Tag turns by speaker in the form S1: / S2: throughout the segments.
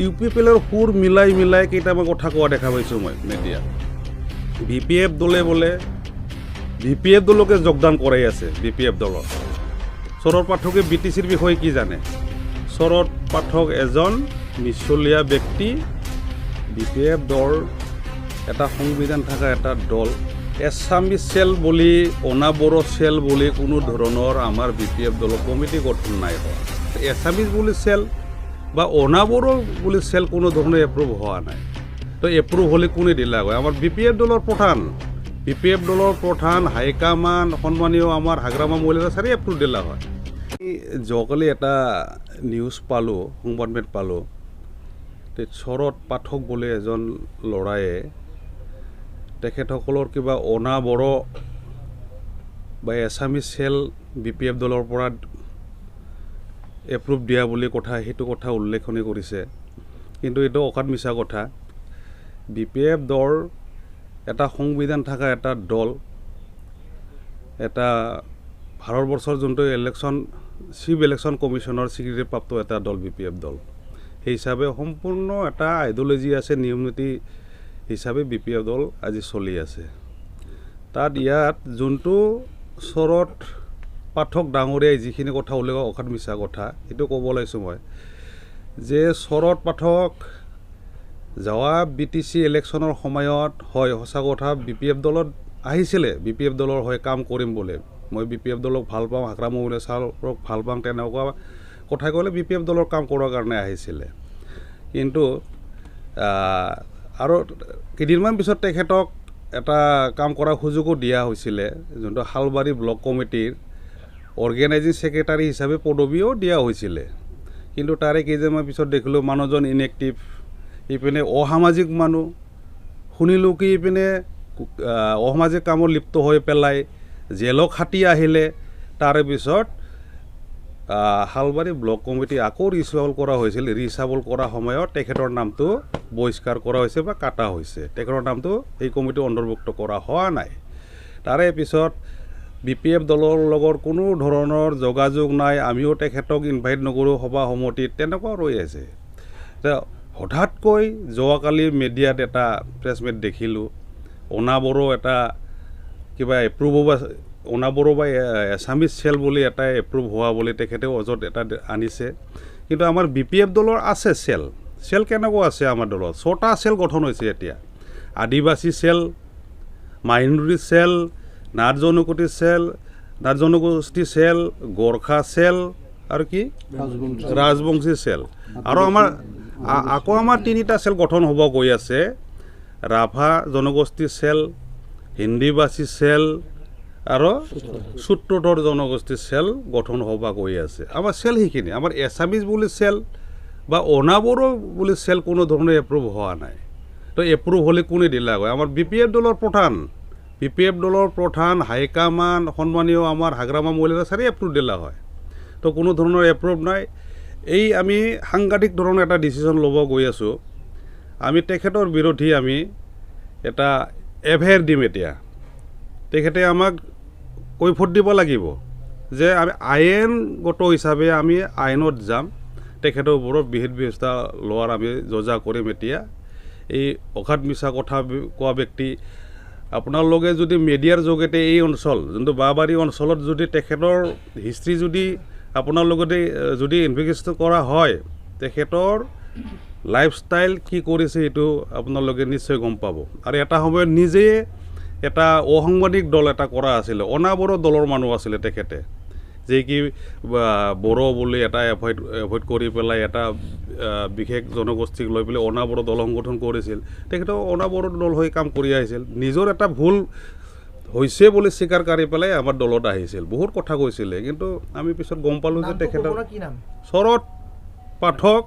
S1: ইউপিপিএলৰ সুৰ মিলাই কেইটামান কথা কোৱা দেখা পাইছোঁ মই মিডিয়াত। বিপিএফ দলে বোলে বিপিএফ দলকে যোগদান কৰাই আছে। বিপিএফ দলৰ শৰৎ পাঠকে বিটিচিৰ বিষয়ে কি জানে? শৰৎ পাঠক এজন মিছলীয়া ব্যক্তি। বিপিএফ দল এটা সংবিধান থকা এটা দল। এছামিছ চেল বুলি অনাবড়ো চেল বুলি কোনো ধৰণৰ আমাৰ বিপিএফ দলৰ কমিটি গঠন নাই হোৱা। এছামিছ বুলি চেল বা অনাবড়ো বুলি চেল কোনো ধৰণে এপ্ৰুভ হোৱা নাই। তো এপ্ৰুভ হ'লে কোনে দিলা হয়? আমাৰ বিপিএফ দলৰ প্ৰধান হাইকামান সন্মানীয় আমাৰ হাগ্ৰামা মহিলা চাৰি এপ্ৰুভ দিলা হয়। যোৱাকালি এটা নিউজ পালোঁ, সংবাদমেল পালোঁ, শৰৎ পাঠক বুলি এজন ল'ৰায়ে তেখেতসকলৰ কিবা অনাবড়ো বা এছামিছ চেল বিপিএফ দলৰ পৰা এপ্ৰুভ দিয়া বুলি সেইটো কথা উল্লেখনি কৰিছে। কিন্তু এইটো অকাত মিছা কথা। বিপিএফ দল এটা সংবিধান থকা এটা দল, এটা ভাৰতবৰ্ষৰ যোনটো চিফ ইলেকশ্যন কমিশ্যনৰ স্বীকৃতিপ্ৰাপ্ত এটা দল বিপিএফ দল। সেই হিচাপে সম্পূৰ্ণ এটা আইডিঅ'লজি আছে, নিয়ম নীতি হিচাপে বিপিএফ দল আজি চলি আছে। ইয়াত যোনটো শৰৎ পাঠক ডাঙৰীয়াই যিখিনি কথা উল্লেখ অকাত মিছা কথা, সেইটো ক'ব লাগিছোঁ মই যে শৰৎ পাঠক যোৱা বিটিচি ইলেকশ্যনৰ সময়ত হয় সঁচা কথা বিপিএফ দলত আহিছিলে, বিপিএফ দলৰ হৈ কাম কৰিম বুলি। মই বিপিএফ দলক ভাল পাওঁ, হাগ্ৰামা মহিলা ছাৰক ভাল পাওঁ, তেনেকুৱা কথা ক'লে বিপিএফ দলৰ কাম কৰাৰ কাৰণে আহিছিলে। কিন্তু আৰু কেইদিনমান পিছত তেখেতক এটা কাম কৰাৰ সুযোগো দিয়া হৈছিলে, যোনটো শালবাৰী ব্লক কমিটিৰ অৰ্গেনাইজিং ছেক্ৰেটাৰী হিচাপে পদবীও দিয়া হৈছিলে। কিন্তু তাৰে কেইদিনমান পিছত দেখিলোঁ মানুহজন ইনএক্টিভ, ইপিনে অসামাজিক মানুহ শুনিলোঁ কি ইপিনে অসামাজিক কামত লিপ্ত হৈ পেলাই জেলক হাতী আহিলে। তাৰে পিছত শালবাৰী ব্লক কমিটি আকৌ ৰিচাবল কৰা হৈছিল। ৰিচাবল কৰাৰ সময়ত তেখেতৰ নামটো বহিষ্কাৰ কৰা হৈছে বা কাটা হৈছে। তেখেতৰ নামটো এই কমিটি অন্তৰ্ভুক্ত কৰা হোৱা নাই। তাৰে পিছত বিপিএফ দলৰ লগত কোনো ধৰণৰ যোগাযোগ নাই, আমিও তেখেতক ইনভাইট নকৰোঁ সভা সমিতিত, তেনেকুৱা ৰৈ আছে। হঠাৎকৈ যোৱাকালি মিডিয়াত এটা প্ৰেছ মিট দেখিলোঁ, অনাবড়ো এটা কিবা এপ্ৰুভ অনাবড়ো বা এছামিছ চেল বুলি এটা এপ্ৰুভ হোৱা বুলি তেখেতে অজত এটা আনিছে। কিন্তু আমাৰ বিপিএফ দলৰ আছে চেল কেনেকুৱা আছে? আমাৰ দলত 6টা চেল গঠন হৈছে এতিয়া। আদিবাসী চেল, মাইনৰিটি চেল, নাথ জনগোষ্ঠী চেল, গোৰ্খা চেল আৰু কি ৰাজবংশী চেল। আৰু আকৌ আমাৰ 3টা চেল গঠন হ'ব গৈ আছে। ৰাভা জনগোষ্ঠী চেল, হিন্দীভাষী চেল আৰু সূত্ৰধৰ জনগোষ্ঠী চেল গঠন হ'ব গৈ আছে। আমাৰ চেল সেইখিনি। আমাৰ এছামিজ বুলি চেল বা অনাবড়ো বুলি চেল কোনো ধৰণে এপ্ৰুভ হোৱা নাই। তো এপ্ৰুভ হ'লে কোনে দিলা হয়? আমাৰ বিপিএফ দলৰ প্ৰধান হাইকামান সন্মানীয় আমাৰ হাগ্ৰামা মহিলা চাৰি এপ্ৰুভ দিলা হয়। তো কোনো ধৰণৰ এপ্ৰুভ নাই। আমি সাংঘাতিক ধৰণৰ এটা ডিচিশ্যন ল'ব গৈ আছোঁ। আমি তেখেতৰ বিৰোধী আমি এটা এফআইআৰ দিম। এতিয়া তেখেতে আমাক কৈফত দিব লাগিব যে আমি আইনগত হিচাপে আমি আইনত যাম, তেখেতৰ ওপৰত বিহিত ব্যৱস্থা লোৱাৰ আমি যজা কৰিম। এতিয়া এই অকাত মিছা কথা কোৱা ব্যক্তি, আপোনালোকে যদি মিডিয়াৰ যোগেদি এই অঞ্চল যোনটো বাবাৰী অঞ্চলত যদি তেখেতৰ হিষ্ট্ৰী যদি আপোনালোকে যদি ইনভেষ্টিগেশ্যন কৰা হয়, তেখেতৰ লাইফষ্টাইল কি কৰিছে এইটো আপোনালোকে নিশ্চয় গম পাব। আৰু এটা সময়ত নিজে এটা অসাংবাদিক দল এটা কৰা আছিলে, অনাবড়ো দলৰ মানুহ আছিলে তেখেতে, যে কি বড়ো বুলি এটা এভইড কৰি পেলাই এটা বিশেষ জনগোষ্ঠীক লৈ পেলাই অনাবড়ো দল সংগঠন কৰিছিল। তেখেতেও অনাবড়ো দল হৈ কাম কৰি আহিছিল। নিজৰ এটা ভুল হৈছে বুলি স্বীকাৰ কৰি পেলাই আমাৰ দলত আহিছিল, বহুত কথা কৈছিলে। কিন্তু আমি পিছত গম পালোঁ যে তেখেতৰ শৰৎ পাঠক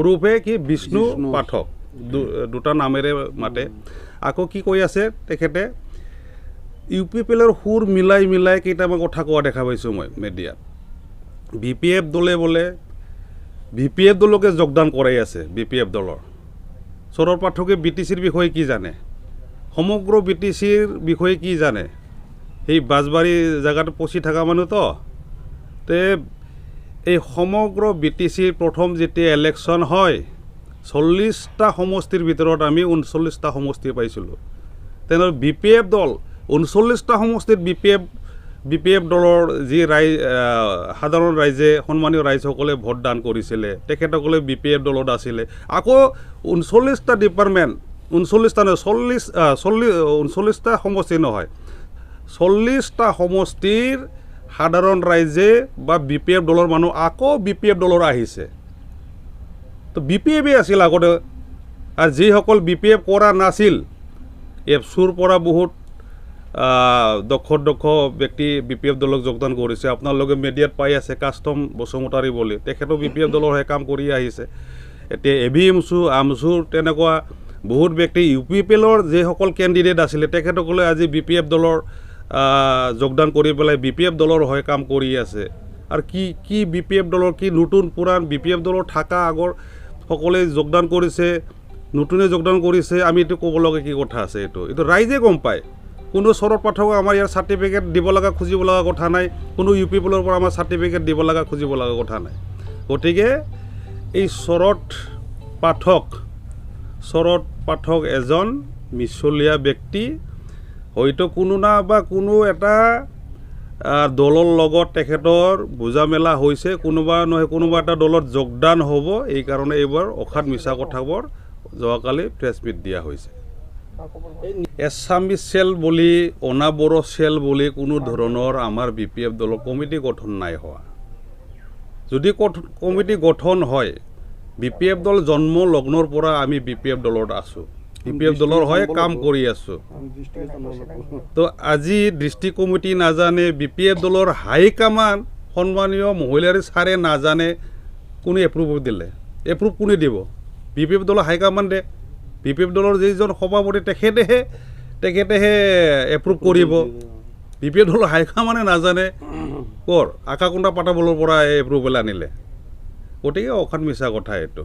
S1: ৰূপে কি বিষ্ণু পাঠক, দুটা নামেৰে মাতে। আকৌ কি কৈ আছে তেখেতে? ইউপিপিএলৰ সুৰ মিলাই কেইটামান কথা কোৱা দেখা পাইছোঁ মই মিডিয়াত। বিপিএফ দলে বোলে বিপিএফ দলকে যোগদান কৰাই আছে। বিপিএফ দলৰ শৰৎ পাঠকে বিটিচিৰ বিষয়ে কি জানে? সমগ্ৰ বিটিচিৰ বিষয়ে কি জানে? সেই বাজবাৰী জেগাত পচি থকা মানুহ তো এই সমগ্ৰ বিটিচিৰ প্ৰথম যেতিয়া ইলেকশ্যন হয় 40টা সমষ্টিৰ ভিতৰত আমি 39টা সমষ্টি পাইছিলোঁ তেনেহ'লে BPF দল 39টা সমষ্টিত BPF দলৰ যি সাধাৰণ ৰাইজে সন্মানীয় ৰাইজসকলে ভোট দান কৰিছিলে তেখেতসকলে BPF দলত আছিলে আকৌ 39টা ডিপাৰ্টমেণ্ট 39টা নহয় 39টা সমষ্টি নহয় 40টা সমষ্টিৰ সাধাৰণ ৰাইজে বা BPF দলৰ মানুহ আকৌ BPF দলৰ আহিছে তো BPFই আছিল আগতে আৰু যিসকল BPF কৰা নাছিল এফচুৰ পৰা বহুত দক্ষ ব্যক্তি BPF দলক যোগদান কৰিছে আপোনালোকে মিডিয়াত পাই আছে কাষ্টম বসুমতাৰী বুলি তেখেতো BPF দলৰ হৈ কাম কৰি আহিছে এতিয়া আমচুৰ তেনেকুৱা বহুত ব্যক্তি UPPLৰ যিসকল কেণ্ডিডেট আছিলে তেখেতসকলে আজি BPF দলৰ যোগদান কৰি পেলাই BPF দলৰ হৈ কাম কৰি আছে আৰু কি BPF দলৰ কি নতুন পুৰাণ BPF দলৰ থকা আগৰ সকলে যোগদান কৰিছে নতুনে যোগদান কৰিছে আমি এইটো ক'ব লগা কি কথা আছে এইটো ৰাইজে গম পায় কোনো শৰৎ পাঠক আমাৰ ইয়াৰ চাৰ্টিফিকেট দিব লগা খুজিব লগা কথা নাই কোনো UPPLৰ পৰা আমাৰ চাৰ্টিফিকেট দিব লগা খুজিব লগা কথা নাই গতিকে এই শৰৎ পাঠক এজন মিছলীয়া ব্যক্তি হয়তো কোনো না বা কোনো এটা দলৰ লগত তেখেতৰ বুজা মেলা হৈছে কোনোবা নহয় কোনোবা এটা দলত যোগদান হ'ব এই কাৰণে এইবাৰ অখাত মিছা কথাবোৰ যোৱাকালি প্ৰেছ মিট দিয়া হৈছে এছামিছ চেল বুলি অনাবড়ো চেল বুলি কোনো ধৰণৰ আমাৰ BPF দলৰ কমিটি গঠন নাই হোৱা যদি কমিটি গঠন হয় BPF দল জন্ম লগ্নৰ পৰা আমি BPF দলত আছোঁ BPF দলৰ হৈ কাম কৰি আছোঁ তো আজি দৃষ্টি কমিটি নাজানে BPF দলৰ হাইকমাণ্ড সন্মানীয় মহিলাৰী ছাৰে নাজানে কোনে এপ্ৰুভ দিলে এপ্ৰুভ কোনে দিব BPF দলৰ হাইকমাণ্ডে BPF দলৰ যিজন সভাপতি তেখেতেহে এপ্ৰুভ কৰিব BPF দলৰ হাইকমাণ্ডে নাজানে আকাকুণ্ডা পাটাবলৰ পৰা এপ্ৰুভেল আনিলে গতিকে অখাত মিছা কথা এইটো